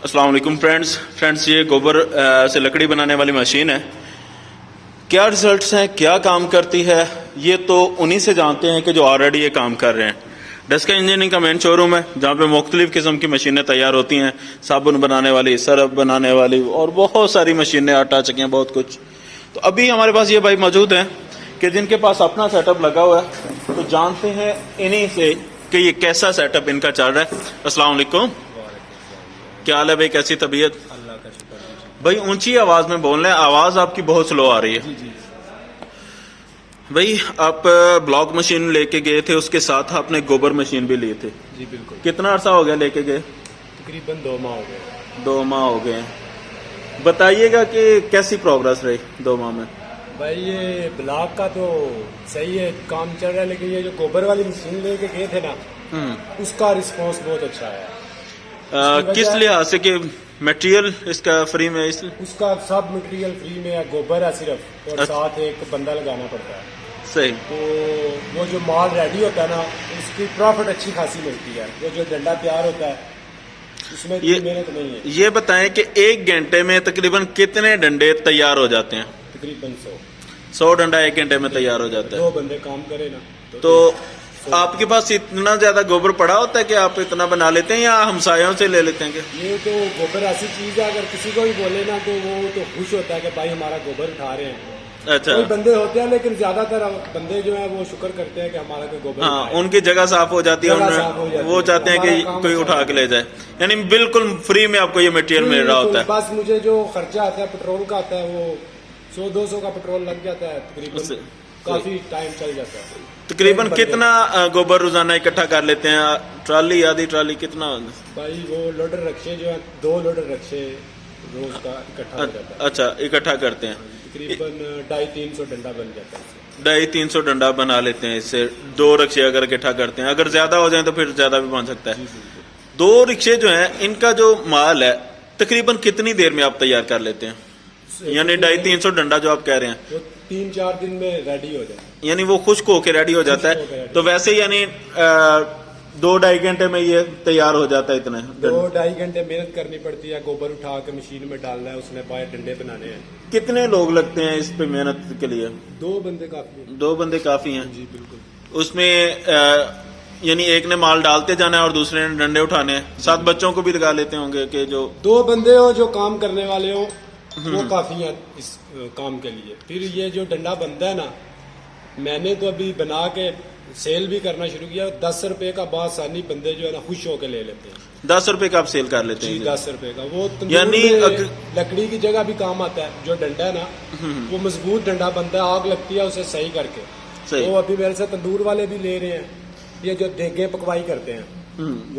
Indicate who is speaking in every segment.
Speaker 1: अस्सलाम वालेकुम फ्रेंड्स ये गोबर से लकड़ी बनाने वाली मशीन है। क्या रिजल्ट्स हैं, क्या काम करती है, ये तो उन्हीं से जानते हैं कि जो ऑलरेडी ये काम कर रहे हैं। डस्का इंजीनियरिंग का मेन शोरूम है जहाँ पे मुख्तलिफ किस्म की मशीनें तैयार होती हैं, साबुन बनाने वाली, सरफ बनाने वाली और बहुत सारी मशीनें, आटा चक्कियाँ, बहुत कुछ। तो अभी हमारे पास ये भाई मौजूद हैं कि जिनके पास अपना सेटअप लगा हुआ है, तो जानते हैं इन्हीं से कि ये कैसा सेटअप इनका चल रहा है। अस्सलाम वालेकुम, क्या हाल है भाई, कैसी तबीयत?
Speaker 2: अल्लाह का शुक्र है।
Speaker 1: भाई ऊंची आवाज में बोल रहे हैं, आवाज आपकी बहुत स्लो आ रही है।
Speaker 2: जी जी
Speaker 1: भाई आप ब्लॉक मशीन लेके गए थे, उसके साथ आपने गोबर मशीन भी ली थी।
Speaker 2: जी बिल्कुल।
Speaker 1: कितना अरसा हो गया लेके गए?
Speaker 2: तकरीबन 2 माह हो गए।
Speaker 1: 2 माह हो गए। बताइएगा कि कैसी प्रोग्रेस रही 2 माह में?
Speaker 2: भाई ये ब्लॉक का तो सही है, काम चल रहा है, लेकिन ये जो गोबर वाली मशीन लेके गए थे ना, उसका रिस्पॉन्स बहुत अच्छा है।
Speaker 1: किस लिहाज से कि मटेरियल इसका फ्री में, इसलिए
Speaker 2: उसका सब मटेरियल फ्री में है, गोबर है सिर्फ, और साथ एक बंदा लगाना पड़ता है।
Speaker 1: सही।
Speaker 2: तो वो जो माल रेडी होता है ना, उसकी प्रॉफिट अच्छी खासी मिलती है। वो जो डंडा तैयार होता है उसमें
Speaker 1: ये
Speaker 2: मेहनत नहीं है।
Speaker 1: ये बताएं कि 1 घंटे में तकरीबन कितने डंडे तैयार हो जाते हैं?
Speaker 2: तकरीबन
Speaker 1: 100 डंडा 1 घंटे में तैयार हो जाता है।
Speaker 2: 2 बंदे काम करे ना
Speaker 1: तो आपके पास इतना ज्यादा गोबर पड़ा होता है कि आप इतना बना लेते हैं या हमसायों से ले लेते हैं? कि
Speaker 2: ये तो गोबर ऐसी चीज है, अगर किसी को भी बोले ना तो वो तो खुश होता है कि भाई हमारा गोबर उठा रहे हैं।
Speaker 1: अच्छा।
Speaker 2: कोई बंदे होते हैं, लेकिन ज्यादातर बंदे जो है वो शुक्र करते हैं कि हमारा कोई गोबर
Speaker 1: हाँ,
Speaker 2: उठाए।
Speaker 1: उनकी जगह साफ हो जाती है,
Speaker 2: जगह साफ हो जाती
Speaker 1: वो
Speaker 2: है।
Speaker 1: चाहते हैं कि
Speaker 2: हमारा काम
Speaker 1: कोई
Speaker 2: अच्छा
Speaker 1: उठा के ले जाए, यानी बिल्कुल फ्री में आपको ये मटेरियल मिल रहा होता है।
Speaker 2: बस मुझे जो खर्चा आता है पेट्रोल का आता है, वो 100-200 का पेट्रोल लग जाता है, तकरीबन काफी टाइम चल जाता है।
Speaker 1: तकरीबन कितना गोबर रोजाना इकट्ठा कर लेते हैं? ट्राली, आधी ट्राली, कितना?
Speaker 2: भाई वो लोडर रक्शे जो है, 2 लोडर रक्शे रोज का इकट्ठा हो जाता है।
Speaker 1: अच्छा, इकट्ठा करते हैं।
Speaker 2: तकरीबन 250-300 डंडा बन जाता है।
Speaker 1: 250-300 डंडा बना लेते हैं इससे। 2 रिक्शे अगर इकट्ठा करते हैं, अगर ज्यादा हो जाए तो फिर ज्यादा भी बन सकता है। 2 रिक्शे जो हैं, इनका जो माल है तकरीबन कितनी देर में आप तैयार कर लेते हैं? यानी 250-300 डंडा जो आप कह रहे हैं,
Speaker 2: वो 3-4 दिन में रेडी हो जाए,
Speaker 1: यानी वो खुश्क होके रेडी हो जाता है। तो वैसे यानी 2-2.5 घंटे में ये तैयार हो जाता है इतने?
Speaker 2: 2-2.5 घंटे मेहनत करनी पड़ती है। गोबर उठा के मशीन में डालना है, उसने बाहर डंडे बनाने हैं।
Speaker 1: कितने लोग लगते हैं इस पे मेहनत के लिए?
Speaker 2: 2 बंदे काफी हैं।
Speaker 1: 2 बंदे काफी हैं।
Speaker 2: जी बिल्कुल।
Speaker 1: उसमें यानी एक ने माल डालते जाना है और दूसरे ने डंडे उठाने हैं। 7 बच्चों को भी लगा लेते होंगे कि जो
Speaker 2: 2 बंदे हो जो काम करने वाले हो, वो काफी हैं इस काम के लिए। फिर ये जो डंडा बनता है ना, मैंने तो अभी बना के सेल भी करना शुरू किया। 10 रुपए का बासानी बंदे जो है ना खुश होकर ले लेते हैं।
Speaker 1: 10 रुपए का आप सेल कर लेते
Speaker 2: जी
Speaker 1: हैं?
Speaker 2: 10 रुपए का। वो
Speaker 1: यानी
Speaker 2: लकड़ी की जगह भी काम आता है। जो डंडा है ना, वो मजबूत डंडा बनता है, आग लगती है उसे सही करके।
Speaker 1: सही।
Speaker 2: वो अभी मेरे से तंदूर वाले भी ले रहे हैं, ये जो देगे पकवाई करते हैं।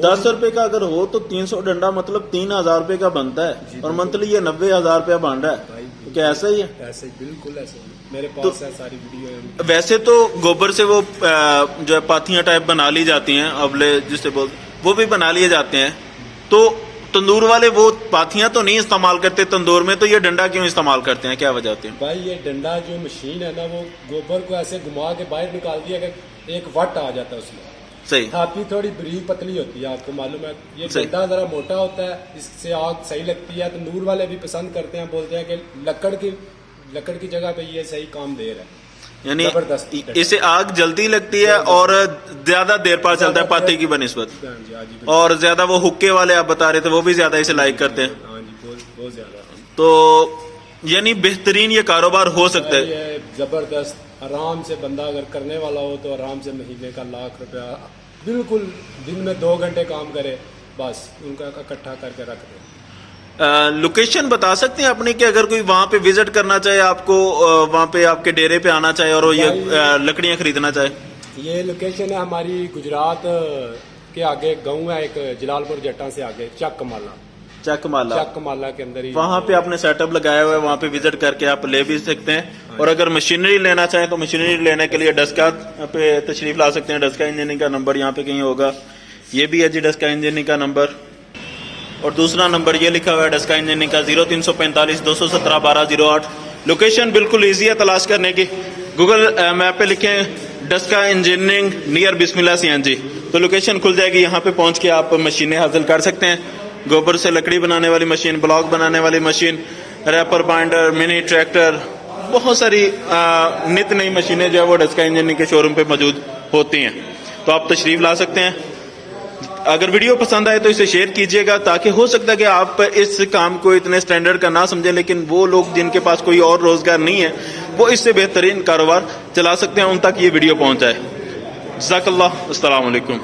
Speaker 1: 10 रुपए का अगर हो तो 300 डंडा मतलब 3000 रुपए का बनता है, और मंथली ये 90,000 रुपया बन रहा है। तो क्या ऐसा ही है?
Speaker 2: ऐसे ही, बिल्कुल ऐसे ही। मेरे पास है सारी वीडियो है।
Speaker 1: वैसे तो गोबर से वो जो है पाथियां टाइप बना ली जाती हैं, अबले जिसे बोल, वो भी बना लिए जाते हैं। तो तंदूर वाले वो पाथियां तो नहीं इस्तेमाल करते तंदूर में, तो ये डंडा क्यों इस्तेमाल करते हैं, क्या वजह होती है?
Speaker 2: भाई ये डंडा जो मशीन है ना, वो गोबर को ऐसे घुमा के बाहर निकाल दिया कि 1 वट आ जाता है उसमें।
Speaker 1: सही।
Speaker 2: थापी थोड़ी बरीक पतली होती है, आपको मालूम है। ये डंडा जरा मोटा होता है, इससे आग सही लगती है। तंदूर वाले भी पसंद करते हैं, बोलते हैं कि लकड़ की जगह पे ये सही काम दे रहा है।
Speaker 1: यानी
Speaker 2: जबरदस्त
Speaker 1: इसे आग जल्दी लगती है और ज्यादा देर पार चलता है पाती की बनिस्बत, और ज्यादा वो हुक्के वाले आप बता रहे थे, वो भी ज्यादा इसे लाइक करते हैं।
Speaker 2: हाँ जी, बहुत ज्यादा।
Speaker 1: तो यानी बेहतरीन ये कारोबार हो सकता है।
Speaker 2: ये जबरदस्त, आराम से बंदा अगर करने वाला हो तो आराम से महीने का 1 लाख रुपया, बिल्कुल दिन में 2 घंटे काम करे, बस उनका इकट्ठा करके रख दे।
Speaker 1: लोकेशन बता सकते हैं अपनी कि अगर कोई वहां पे विजिट करना चाहे आपको, वहां पे आपके डेरे पे आना चाहे और ये लकड़ियां खरीदना चाहे?
Speaker 2: ये लोकेशन है हमारी गुजरात के आगे, गाँव है एक जलालपुर जट्टा से आगे, चकमाला के अंदर ही।
Speaker 1: वहां पे आपने सेटअप लगाया हुआ है, वहां पे विजिट करके आप ले भी सकते हैं। और अगर मशीनरी लेना चाहें तो मशीनरी लेने के लिए डस्का पे तशरीफ ला सकते हैं। डस्का इंजीनियरिंग का नंबर यहाँ पे कहीं होगा, ये भी है जी डस्का इंजीनियरिंग का नंबर। और दूसरा नंबर ये लिखा हुआ है डस्का इंजीनियरिंग का 0345 217 1208। लोकेशन बिल्कुल ईजी है तलाश करने की। गूगल मैप पे लिखें डस्का इंजीनियरिंग नियर बिस्मिल्लाह CNG, तो लोकेशन खुल जाएगी। यहाँ पे पहुँच के आप मशीनें हासिल कर सकते हैं। गोबर से लकड़ी बनाने वाली मशीन, ब्लॉक बनाने वाली machine, reaper binder, mini tractor, बहुत सारी नित नई मशीनें जो है वो डस्का इंजीनियरिंग के शोरूम पे मौजूद होती हैं। तो आप तशरीफ ला सकते हैं। अगर वीडियो पसंद आए तो इसे शेयर कीजिएगा, ताकि हो सकता है कि आप इस काम को इतने स्टैंडर्ड का ना समझें, लेकिन वो लोग जिनके पास कोई और रोजगार नहीं है वो इससे बेहतरीन कारोबार चला सकते हैं, उन तक ये वीडियो पहुंच जाए। जज़ाकल्लाह, अस्सलाम वालेकुम।